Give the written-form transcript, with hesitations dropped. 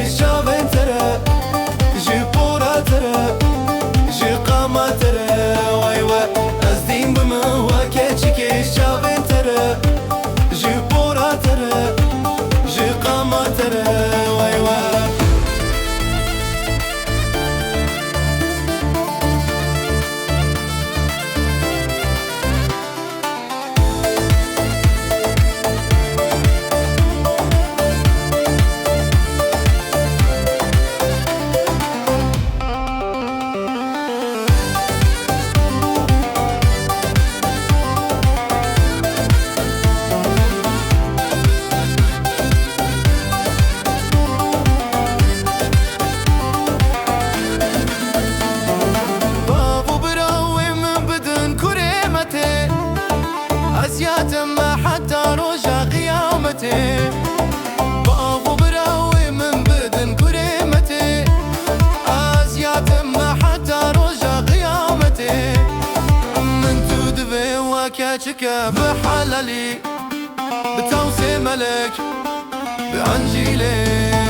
شابن ترى جي بورا ترى جي قاما ترى وايوا ازدين بموا كي شابن ترى جي بورا ترى جي قاما ترى وايوا ما حتى رجع قيامتي بابو براوي من بدن كريمتي ازيات ما حتى رجع قيامتي من تودبي وكاتشك بحلالي بتوسي ملك بانجيلي